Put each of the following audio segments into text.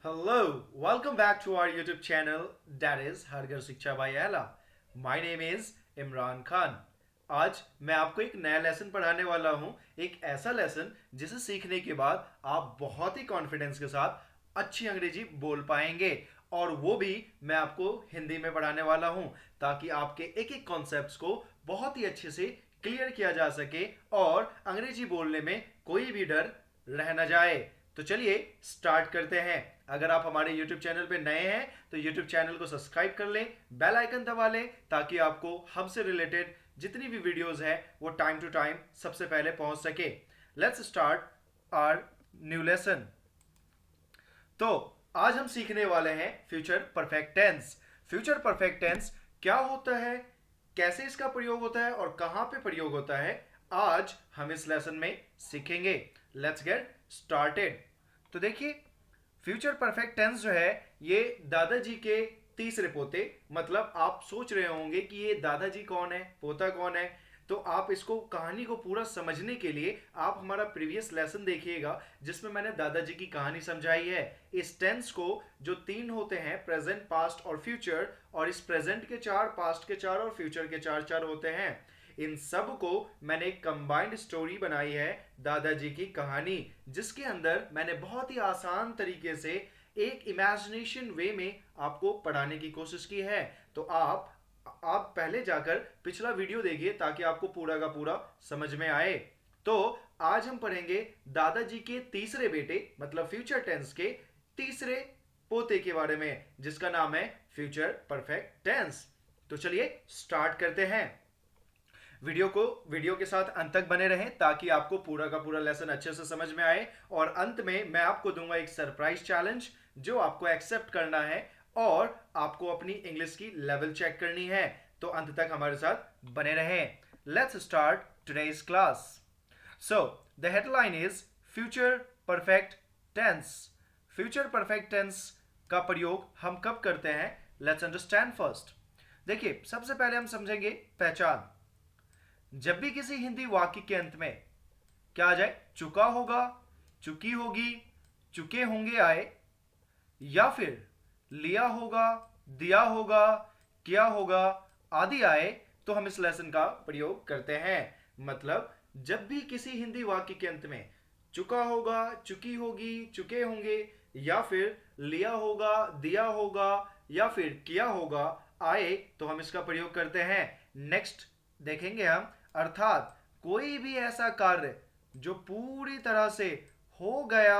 Hello, welcome back to our YouTube channel that is हरघर शिक्षा bye एला. My name is Imran Khan. आज मैं आपको एक नया लेसन पढ़ाने वाला हूं. एक ऐसा लेसन जिसे सीखने के बाद आप बहुत ही कॉन्फिडेंस के साथ अच्छी अंग्रेजी बोल पाएंगे. और वो भी मैं आपको हिंदी में पढ़ाने वाला हूं ताकि आपके एक एक कॉन्सेप्ट्स को बहुत ही अच्छे से क्लियर किया जा सके और अंग्रेजी बोलने में कोई भी डर रह न जाए. तो चलिए स्टार्ट करते हैं. अगर आप हमारे YouTube चैनल पे नए हैं तो YouTube चैनल को सब्सक्राइब कर लें, बेल आइकन दबा लें ताकि आपको हमसे रिलेटेड जितनी भी वीडियोस हैं वो टाइम टू टाइम सबसे पहले पहुंच सके. Let's start our new lesson. तो आज हम सीखने वाले हैं future perfect tense. Future perfect tense क्या होता है, कैसे इसका प्रयोग होता है और कहां पे प्रयोग होता है, आज हम इस लेसन में सीखेंगे. Let's get started. तो देखिए, फ्यूचर परफेक्ट टेंस जो है ये दादाजी के तीसरे पोते, मतलब आप सोच रहे होंगे कि ये दादाजी कौन है, पोता कौन है. तो आप इसको कहानी को पूरा समझने के लिए आप हमारा प्रीवियस लेसन देखिएगा जिसमें मैंने दादाजी की कहानी समझाई है. इस टेंस को जो तीन होते हैं, प्रेजेंट, पास्ट और फ्यूचर, और इस प्रेजेंट के चार, पास्ट के चार और फ्यूचर के चार चार होते हैं, इन सब को मैंने एक कंबाइंड स्टोरी बनाई है, दादाजी की कहानी, जिसके अंदर मैंने बहुत ही आसान तरीके से एक इमेजिनेशन वे में आपको पढ़ाने की कोशिश की है. तो आप पहले जाकर पिछला वीडियो देखिए ताकि आपको पूरा का पूरा समझ में आए. तो आज हम पढ़ेंगे दादाजी के तीसरे बेटे मतलब फ्यूचर टेंस के तीसरे पोते के बारे में, जिसका नाम है फ्यूचर परफेक्ट टेंस. तो चलिए स्टार्ट करते हैं. वीडियो के साथ अंत तक बने रहें ताकि आपको पूरा का पूरा लेसन अच्छे से समझ में आए. और अंत में मैं आपको दूंगा एक सरप्राइज चैलेंज जो आपको एक्सेप्ट करना है और आपको अपनी इंग्लिश की लेवल चेक करनी है. तो अंत तक हमारे साथ बने रहें. Let's start today's class. So the headline is future perfect tense. Future perfect tense का प्रयोग हम कब करते हैं, लेट्स अंडरस्टैंड फर्स्ट. देखिए, सबसे पहले हम समझेंगे पहचान. जब भी किसी हिंदी वाक्य के अंत में क्या आ जाए, चुका होगा, चुकी होगी, चुके होंगे आए, या फिर लिया होगा, दिया होगा, किया होगा आदि आए, तो हम इस लेसन का प्रयोग करते हैं. मतलब जब भी किसी हिंदी वाक्य के अंत में चुका होगा, चुकी होगी, चुके होंगे, या फिर लिया होगा, दिया होगा, या फिर किया होगा आए, तो हम इसका प्रयोग करते हैं. नेक्स्ट देखेंगे हम, अर्थात कोई भी ऐसा कार्य जो पूरी तरह से हो गया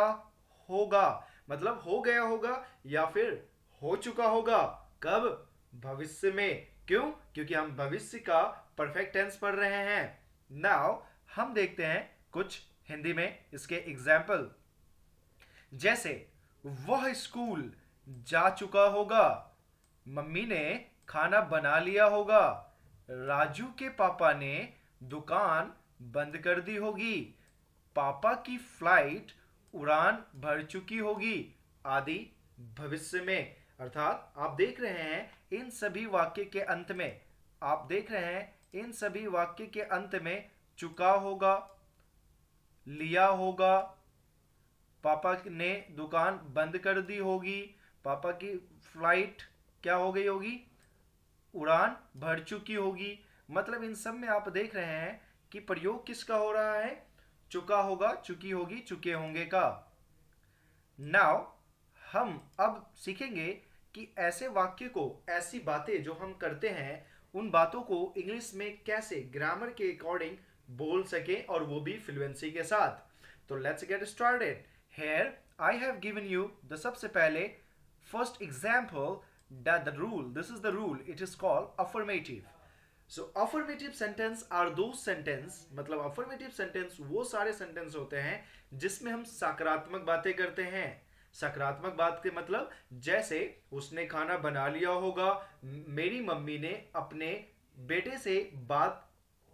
होगा, मतलब हो गया होगा या फिर हो चुका होगा. कब? भविष्य में. क्यों? क्योंकि हम भविष्य का परफेक्ट टेंस पढ़ रहे हैं. नाउ हम देखते हैं कुछ हिंदी में इसके एग्जाम्पल. जैसे वह स्कूल जा चुका होगा, मम्मी ने खाना बना लिया होगा, राजू के पापा ने दुकान बंद कर दी होगी, पापा की फ्लाइट उड़ान भर चुकी होगी आदि भविष्य में. अर्थात आप देख रहे हैं इन सभी वाक्य के अंत में, आप देख रहे हैं इन सभी वाक्य के अंत में चुका होगा, लिया होगा, पापा ने दुकान बंद कर दी होगी, पापा की फ्लाइट क्या हो गई होगी, उड़ान भर चुकी होगी. मतलब इन सब में आप देख रहे हैं कि प्रयोग किसका हो रहा है, चुका होगा, चुकी होगी, चुके होंगे का. नाउ हम अब सीखेंगे कि ऐसे वाक्य को, ऐसी बातें जो हम करते हैं, उन बातों को इंग्लिश में कैसे ग्रामर के अकॉर्डिंग बोल सके, और वो भी फ्लुएंसी के साथ. तो let's get started. Here I have given you the सबसे पहले first example, that the rule, this is the rule, it is called affirmative. So affirmative sentence are those sentence, मतलब affirmative sentence वो सारे sentence होते हैं जिसमें हम सकारात्मक बातें करते हैं. सकारात्मक बात के मतलब जैसे उसने खाना बना लिया होगा, मेरी मम्मी ने अपने बेटे से बात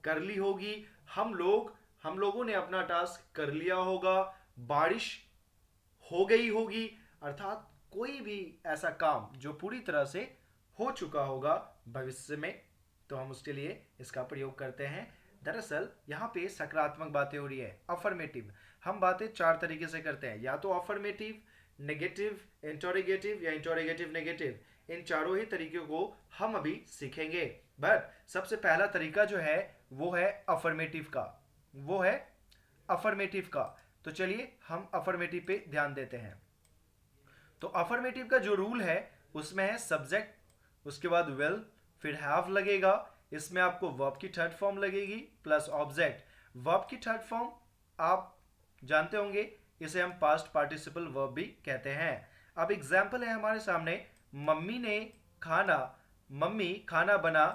कर ली होगी, हम लोगों ने अपना टास्क कर लिया होगा, बारिश हो गई होगी. अर्थात कोई भी ऐसा काम जो पूरी तरह से हो चुका होगा भविष्य में, तो हम उसके लिए इसका प्रयोग करते हैं. दरअसल यहाँ पे सकारात्मक बातें हो रही है, अफर्मेटिव. हम बातें चार तरीके से करते हैं, या तो अफर्मेटिव, नेगेटिव इंटरोगेटिव या इंटरोगेटिव नेगेटिव, इन चारों ही तरीकों को हम अभी सीखेंगे। बट सबसे पहला तरीका जो है वो है अफर्मेटिव का, वो है अफर्मेटिव का। तो चलिए हम अफर्मेटिव पे ध्यान देते हैं। तो अफर्मेटिव का जो रूल है उसमें है सब्जेक्ट, उसके बाद विल, फिर हैव लगेगा, इसमें आपको वर्ब की थर्ड फॉर्म लगेगी प्लस ऑब्जेक्ट। वर्ब की थर्ड फॉर्म आप जानते होंगे, इसे हम पास्ट पार्टिसिपल वर्ब भी कहते हैं। अब एग्जाम्पल है हमारे सामने, मम्मी ने खाना, मम्मी खाना बना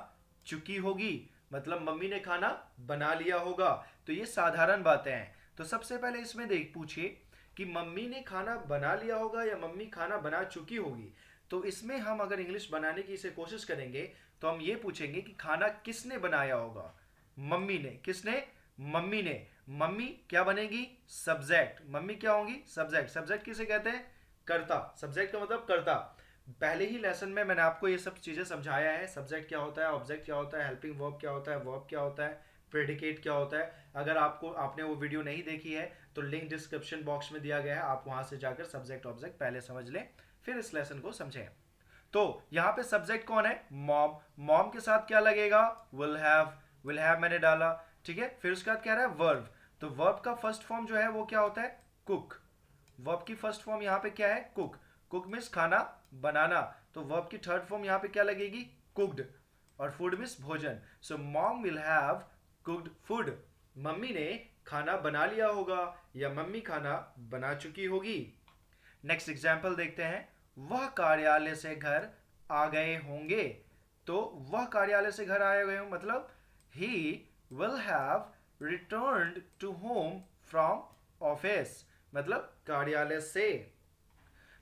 चुकी होगी, मतलब मम्मी ने खाना बना लिया होगा। तो ये साधारण बातें हैं। तो सबसे पहले इसमें देख पूछिए कि मम्मी ने खाना बना लिया होगा या मम्मी खाना बना चुकी होगी। तो इसमें हम अगर इंग्लिश बनाने की इसे कोशिश करेंगे तो हम ये पूछेंगे कि खाना किसने बनाया होगा। मम्मी ने, किसने, मम्मी ने। मम्मी क्या बनेगी, सब्जेक्ट। मम्मी क्या होंगी, सब्जेक्ट। सब्जेक्ट किसे कहते हैं, कर्ता। सब्जेक्ट का मतलब कर्ता। पहले ही लेसन में मैंने आपको ये सब चीजें समझाया है, सब्जेक्ट क्या होता है, ऑब्जेक्ट क्या होता है, हेल्पिंग वर्ब क्या होता है, वर्ब क्या होता है, प्रेडिकेट क्या होता है। अगर आपने वो वीडियो नहीं देखी है तो लिंक डिस्क्रिप्शन बॉक्स में दिया गया है, आप वहां से जाकर सब्जेक्ट ऑब्जेक्ट पहले समझ लें, फिर इस लेसन को समझें। तो यहाँ पे सब्जेक्ट कौन है, मॉम। मॉम के साथ क्या लगेगा, विल हैव। विल हैव मैंने डाला, ठीक है। फिर उसके बाद क्या रहा है, वर्ब। तो वर्ब का फर्स्ट फॉर्म जो है वो क्या होता है, कुक। वर्ब की फर्स्ट फॉर्म यहाँ पे क्या है, कुक। कुक मीन्स खाना बनाना। तो वर्ब की थर्ड फॉर्म यहाँ पे क्या लगेगी, कुक्ड। और फूड मीन्स भोजन। So mom will have cooked food. Mummy ने खाना बना लिया होगा या मम्मी खाना बना चुकी होगी। नेक्स्ट एग्जाम्पल देखते हैं, वह कार्यालय से घर आ गए होंगे। तो वह कार्यालय से घर आए गए हों मतलब he will have returned to home from office, मतलब कार्यालय से।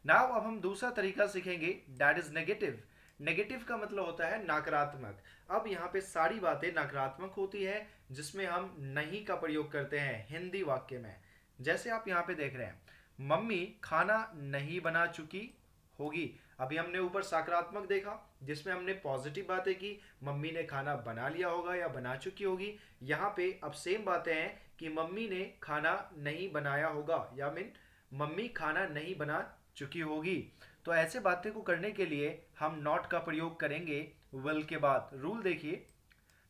नाउ अब हम दूसरा तरीका सीखेंगे, दैट इज नेगेटिव। नेगेटिव का मतलब होता है नकारात्मक। अब यहाँ पे सारी बातें नकारात्मक होती है जिसमें हम नहीं का प्रयोग करते हैं हिंदी वाक्य में। जैसे आप यहाँ पे देख रहे हैं, मम्मी खाना नहीं बना चुकी होगी। अभी हमने ऊपर सकारात्मक देखा जिसमें हमने पॉजिटिव बातें की, मम्मी ने खाना बना लिया होगा या बना चुकी होगी। यहाँ पे अब सेम बातें हैं कि मम्मी ने खाना नहीं बनाया होगा या मीन मम्मी खाना नहीं बना चुकी होगी। तो ऐसे बातें को करने के लिए हम नॉट का प्रयोग करेंगे विल के बाद। रूल देखिए,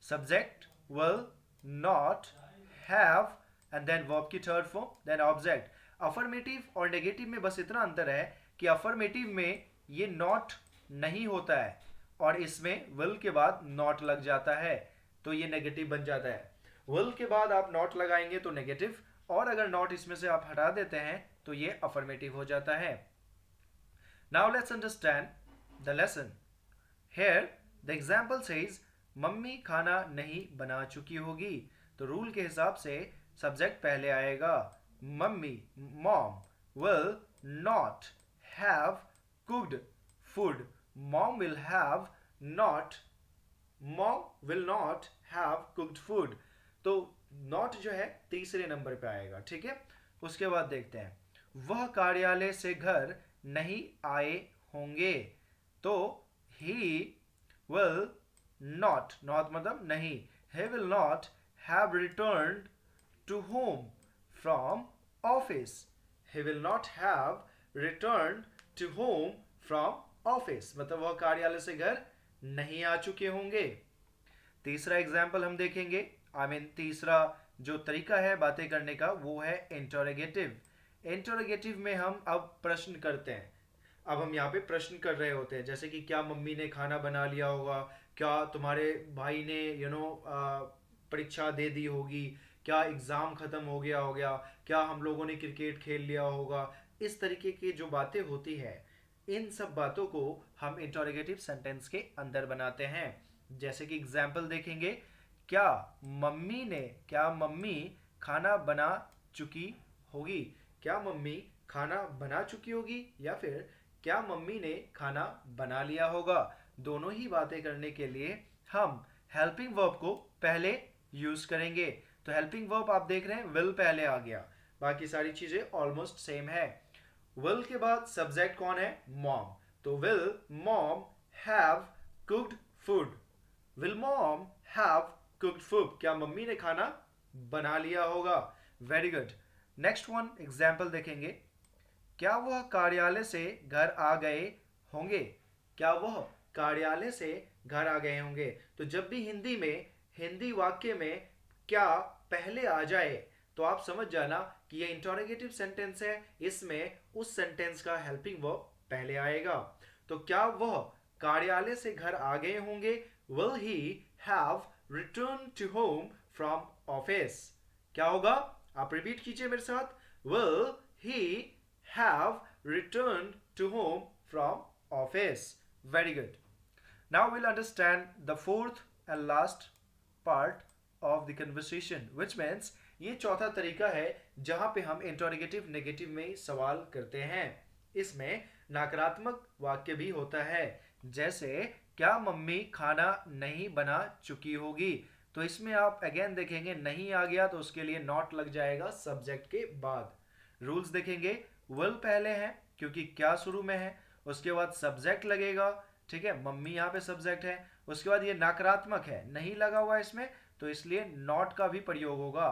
subject will, not, have and then verb की third form, then object. Affirmative और नेगेटिव में बस इतना अंतर है कि अफर्मेटिव में ये नॉट नहीं होता है और इसमें विल के बाद नॉट लग जाता है, तो ये नेगेटिव बन जाता है। विल के बाद आप नॉट लगाएंगे तो नेगेटिव, और अगर नॉट इसमें से आप हटा देते हैं तो ये अफर्मेटिव हो जाता है। Now let's understand the lesson. Here the example says mummy खाना नहीं बना चुकी होगी। तो रूल के हिसाब से सब्जेक्ट पहले आएगा, mummy, mom will not have cooked food. Mom will have not, mom will not have cooked food. तो नॉट जो है तीसरे नंबर पे आएगा, ठीक है। उसके बाद देखते हैं, वह कार्यालय से घर नहीं आए होंगे। तो ही विल नॉट, नॉट मतलब नहीं, he will not have returned to home from office. He will not have returned to home from office, मतलब वह कार्यालय से घर नहीं आ चुके होंगे। तीसरा एग्जाम्पल हम देखेंगे, तीसरा जो तरीका है बातें करने का वो है इंटरोगेटिव। इंटरोगेटिव में हम अब प्रश्न करते हैं। अब हम यहाँ पे प्रश्न कर रहे होते हैं, जैसे कि क्या मम्मी ने खाना बना लिया होगा, क्या तुम्हारे भाई ने परीक्षा दे दी होगी, क्या एग्ज़ाम ख़त्म हो गया, क्या हम लोगों ने क्रिकेट खेल लिया होगा। इस तरीके की जो बातें होती है, इन सब बातों को हम इंटरोगेटिव सेंटेंस के अंदर बनाते हैं। जैसे कि एग्जाम्पल देखेंगे, क्या क्या मम्मी खाना बना चुकी होगी। क्या मम्मी खाना बना चुकी होगी या फिर क्या मम्मी ने खाना बना लिया होगा। दोनों ही बातें करने के लिए हम हेल्पिंग वर्ब को पहले यूज करेंगे। तो हेल्पिंग वर्ब आप देख रहे हैं विल पहले आ गया, बाकी सारी चीजें ऑलमोस्ट सेम है। विल के बाद सब्जेक्ट कौन है, मॉम। तो will mom have cooked food. Will mom have cooked food, क्या मम्मी ने खाना बना लिया होगा। Very good. Next one example देखेंगे, क्या वह कार्यालय से घर आ गए होंगे? क्या वह कार्यालय से घर आ गए होंगे? तो जब भी हिंदी में, हिंदी वाक्य में क्या पहले आ जाए तो आप समझ जाना कि ये इंटरोगेटिव सेंटेंस है, इसमें उस सेंटेंस का हेल्पिंग वर्ब पहले आएगा। तो क्या वह कार्यालय से घर आ गए होंगे? Will he have return to home from office? क्या होगा? आप रिपीट कीजिए मेरे साथ। Will he have return to home from office? Very good. Now we'll understand the fourth and last part of the conversation, which means ये चौथा तरीका है जहां पे हम इंटरोगेटिव नेगेटिव में सवाल करते हैं। इसमें नकारात्मक वाक्य भी होता है, जैसे क्या मम्मी खाना नहीं बना चुकी होगी? तो इसमें आप अगेन देखेंगे नहीं आ गया तो उसके लिए नॉट लग जाएगा सब्जेक्ट के बाद। रूल्स देखेंगे, विल पहले है क्योंकि क्या शुरू में है, उसके बाद सब्जेक्ट लगेगा, ठीक है, मम्मी यहाँ पे सब्जेक्ट है, उसके बाद ये नकारात्मक है, नहीं लगा हुआ इसमें, तो इसलिए नॉट का भी प्रयोग होगा।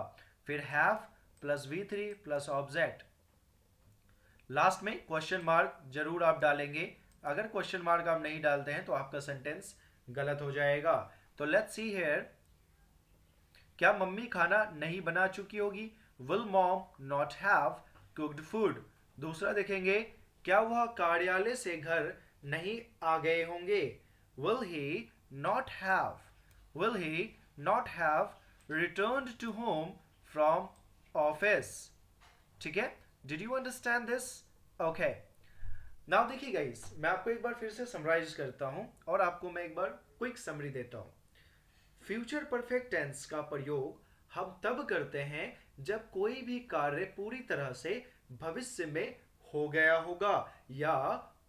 फिर have plus V3 plus object. Last में क्वेश्चन मार्क जरूर आप डालेंगे। अगर क्वेश्चन मार्क आप नहीं डालते हैं तो आपका सेंटेंस गलत हो जाएगा। तो लेट्स सी हियर, क्या मम्मी खाना नहीं बना चुकी होगी? Will mom not have cooked food? दूसरा देखेंगे, क्या वह कार्यालय से घर नहीं आ गए होंगे? Will he not have, will he not have returned to home from office? ठीक है, did you understand this? Okay, now देखिए गाइस, मैं आपको एक बार फिर से समराइज करता हूं और आपको मैं एक बार क्विक समरी देता हूं। फ्यूचर परफेक्ट टेंस का प्रयोग हम तब करते हैं जब कोई भी कार्य पूरी तरह से भविष्य में हो गया होगा या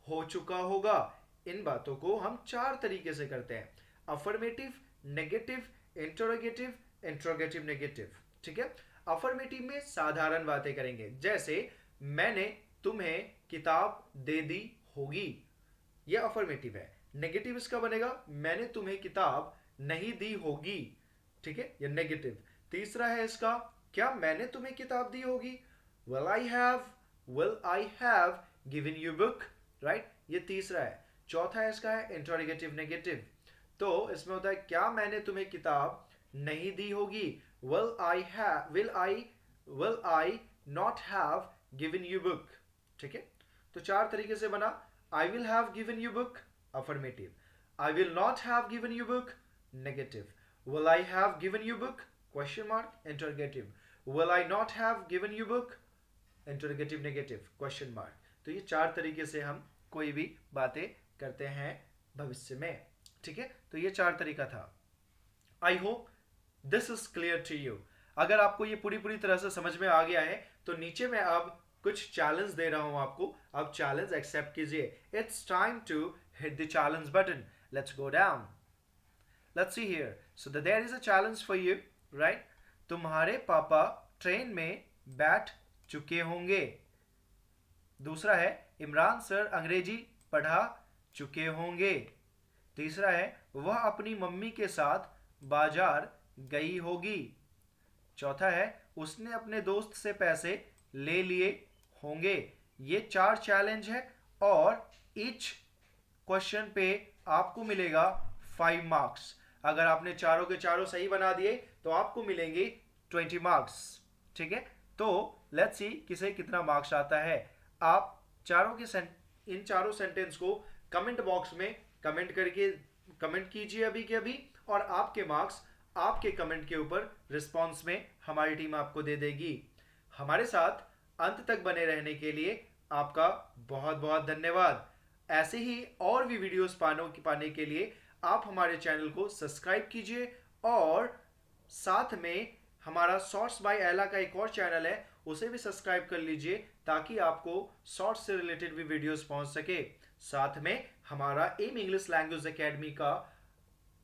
हो चुका होगा। इन बातों को हम चार तरीके से करते हैं: affirmative, negative, interrogative, interrogative negative. ठीक है, अफर्मेटिव में साधारण बातें करेंगे, जैसे मैंने तुम्हें किताब दे दी होगी, यह अफर्मेटिव है। नेगेटिव इसका बनेगा, मैंने तुम्हें किताब नहीं दी होगी, ठीक है, यह नेगेटिव। तीसरा है इसका, क्या मैंने तुम्हें किताब दी होगी? Will I have, will I have given you book, right, ये तीसरा है। चौथा है इसका है इंटरोगेटिव नेगेटिव। तो इसमें होता है क्या मैंने तुम्हें किताब नहीं दी होगी? Will I have, will I not have given you book? ठीक है, तो चार तरीके से बना। I will have given you book, affirmative. I will not have given you book, negative. Will I have given you book, question mark, interrogative. Will I not have given you book, interrogative negative, question mark. तो ये चार तरीके से हम कोई भी बातें करते हैं भविष्य में। ठीक है, तो ये चार तरीका था। I hope this is clear to you. अगर आपको ये पूरी तरह से समझ में आ गया है तो नीचे मैं अब कुछ चैलेंज दे रहा हूं आपको, अब चैलेंज एक्सेप्ट कीजिए। It's time to hit the challenge button. Let's go down. Let's see here, so there is a challenge for you, right? तुम्हारे पापा ट्रेन में बैठ चुके होंगे। दूसरा है इमरान सर अंग्रेजी पढ़ा चुके होंगे। तीसरा है वह अपनी मम्मी के साथ बाजार गई होगी। चौथा है उसने अपने दोस्त से पैसे ले लिए होंगे। ये चार चैलेंज है और ईच क्वेश्चन पे आपको मिलेगा 5 मार्क्स। अगर आपने चारों के चारों सही बना दिए तो आपको मिलेंगे 20 मार्क्स। ठीक है, तो लेट्स सी किसे कितना मार्क्स आता है। आप चारों के इन चारों सेंटेंस को कमेंट बॉक्स में कमेंट करके कमेंट कीजिए अभी के अभी, और आपके मार्क्स आपके कमेंट के ऊपर रिस्पॉन्स में हमारी टीम आपको दे देगी। हमारे साथ अंत तक बने रहने के लिए आपका बहुत बहुत धन्यवाद। ऐसे ही और भी वीडियोस पाने के लिए आप हमारे चैनल को सब्सक्राइब कीजिए, और साथ में हमारा शॉर्ट्स बाय एला का एक और चैनल है, उसे भी सब्सक्राइब कर लीजिए ताकि आपको शॉर्ट्स से रिलेटेड भी वीडियोस पहुंच सके। साथ में हमारा एम इंग्लिश लैंग्वेज एकेडमी का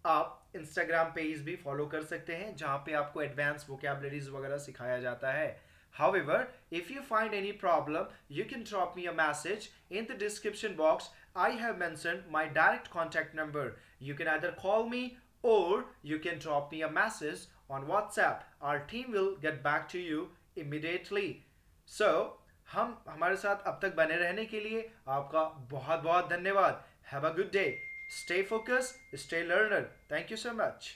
आप इंस्टाग्राम पेज भी फॉलो कर सकते हैं, जहां पे आपको एडवांस वोकैबुलरीज वगैरह सिखाया जाता है। However, if you find any problem, you can drop me a message in the description box. I have mentioned my direct contact number. You can either call me or you can drop me a message on WhatsApp. Our team will get back to you immediately. So, हम हमारे साथ अब तक बने रहने के लिए आपका बहुत बहुत धन्यवाद। Have a good day, stay focus, stay learner. Thank you so much.